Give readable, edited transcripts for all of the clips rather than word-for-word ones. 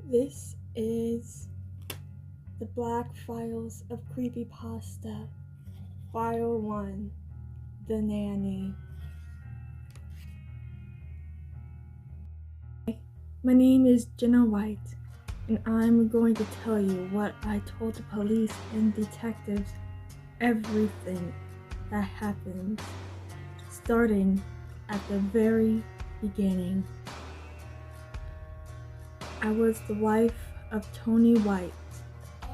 This is the BlackFiles of Creepypasta, File 1, The Nanny. My name is Jenna White, and I'm going to tell you what I told the police and detectives, everything that happened, starting at the very beginning. I was the wife of Tony White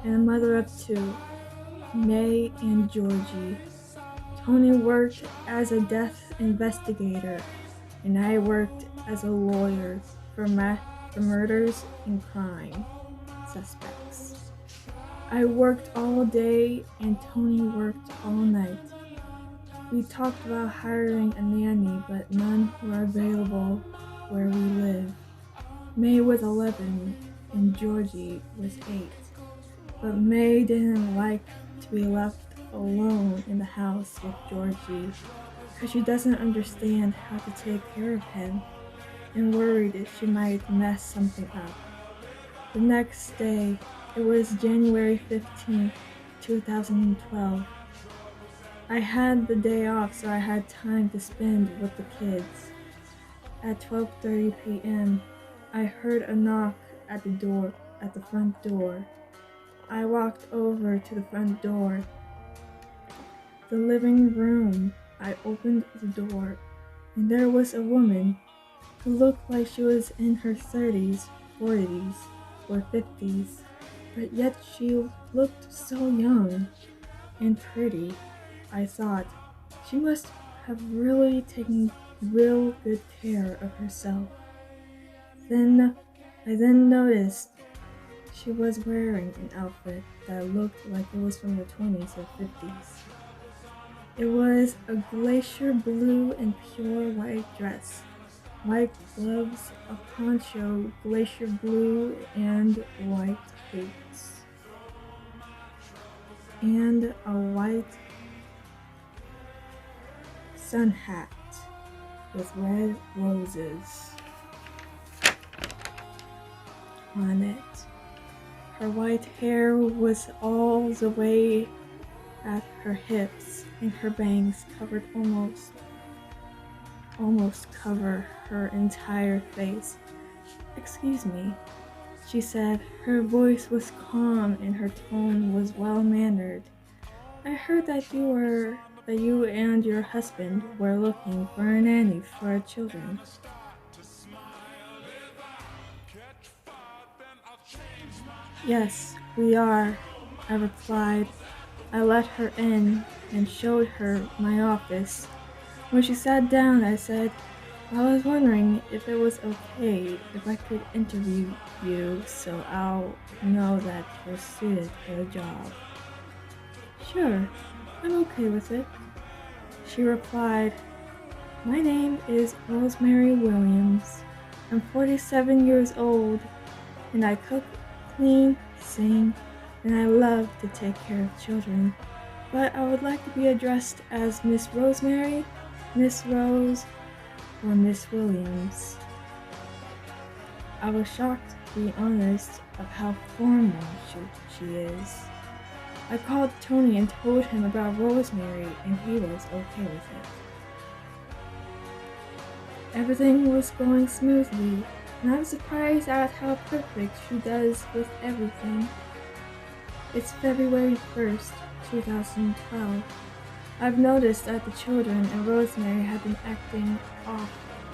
and a mother of two, May and Georgie. Tony worked as a death investigator, and I worked as a lawyer for murders and crime suspects. I worked all day and Tony worked all night. We talked about hiring a nanny, but none were available where we live. May was 11 and Georgie was 8, but May didn't like to be left alone in the house with Georgie because she doesn't understand how to take care of him and worried that she might mess something up. The next day, it was January 15th, 2012. I had the day off, so I had time to spend with the kids. At 12:30 p.m., I heard a knock at the front door. I walked over to the front door. The living room. I opened the door, and there was a woman who looked like she was in her 30s, 40s, or 50s, but yet she looked so young and pretty. I thought she must have really taken real good care of herself. I then noticed she was wearing an outfit that looked like it was from the 20s or 50s. It was a glacier blue and pure white dress, white gloves, a poncho, glacier blue and white boots, and a white sun hat with red roses on it. Her white hair was all the way at her hips, and her bangs covered almost cover her entire face. "Excuse me," she said. Her voice was calm and her tone was well-mannered. "I heard that you and your husband were looking for a nanny for our children." "Yes, we are," I replied. I let her in and showed her my office. When she sat down, I said, "I was wondering if it was okay if I could interview you so I'll know that you're suited for the job." "Sure, I'm okay with it," she replied. "My name is Rosemary Williams. I'm 47 years old, and I cook, clean, sing, and I love to take care of children. But I would like to be addressed as Miss Rosemary, Miss Rose, or Miss Williams." I was shocked, to be honest, of how formal she is. I called Tony and told him about Rosemary, and he was okay with it. Everything was going smoothly, and I was surprised at how perfect she does with everything. It's February 1st, 2012. I've noticed that the children and Rosemary have been acting off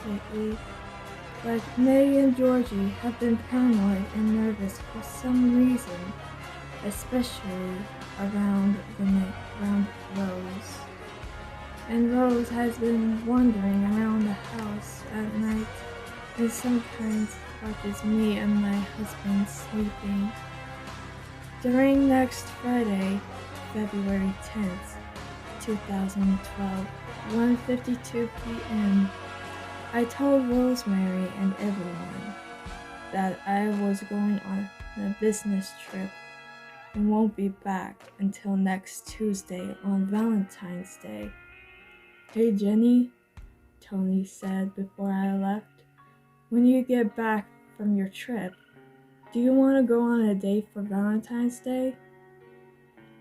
lately. Like May and Georgie have been paranoid and nervous for some reason, especially around Rose. And Rose has been wandering around the house at night and sometimes watches me and my husband sleeping. During next Friday, February 10th, 2012, 1:52 p.m., I told Rosemary and everyone that I was going on a business trip and won't be back until next Tuesday on Valentines Day. "Hey Jenny," Tony said before I left, "when you get back from your trip, "Do you want to go on a date for Valentine's Day?"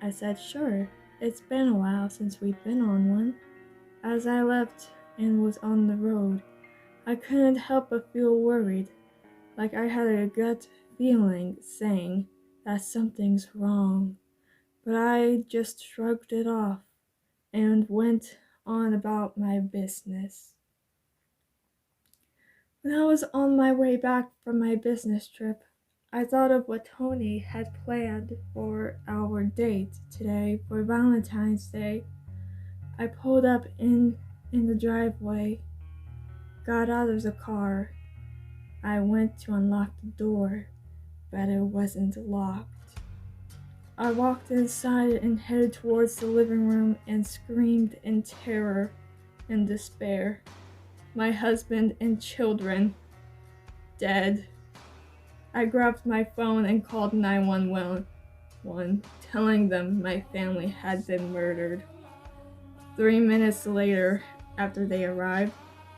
I said, "Sure. It's been a while since we've been on one." As I left and was on the road, I couldn't help but feel worried, like I had a gut feeling saying that something's wrong. But I just shrugged it off and went on about my business. When I was on my way back from my business trip, I thought of what Tony had planned for our date today for Valentine's Day. I pulled up in the driveway, got out of the car. I went to unlock the door, but it wasn't locked. I walked inside and headed towards the living room and screamed in terror and despair. My husband and children dead. I grabbed my phone and called 911, telling them my family had been murdered. 3 minutes later, after they arrived,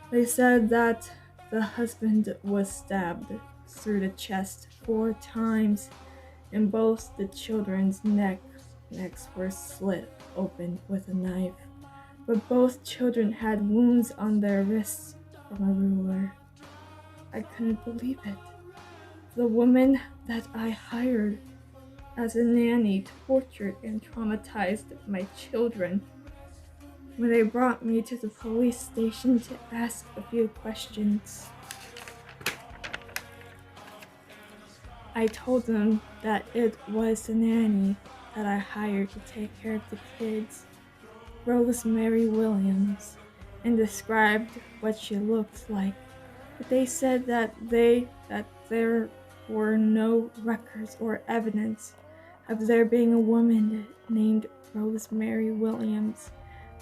they said that the husband was stabbed through the chest 4 times, and both the children's necks were slit open with a knife. But both children had wounds on their wrists from a ruler. I couldn't believe it. The woman that I hired as a nanny tortured and traumatized my children. When they brought me to the police station to ask a few questions, I told them that it was the nanny that I hired to take care of the kids, Rosemary Williams, and described what she looked like. But they said that there were no records or evidence of there being a woman named Rosemary Williams.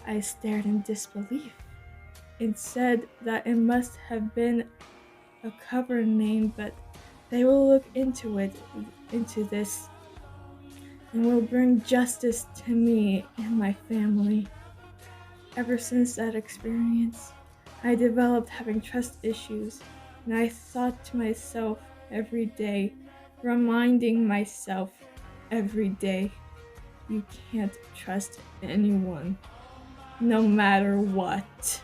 I stared in disbelief and said that it must have been a cover name, but they will look into this, and will bring justice to me and my family. Ever since that experience, I developed having trust issues, and I thought to myself every day, reminding myself every day, you can't trust anyone, no matter what.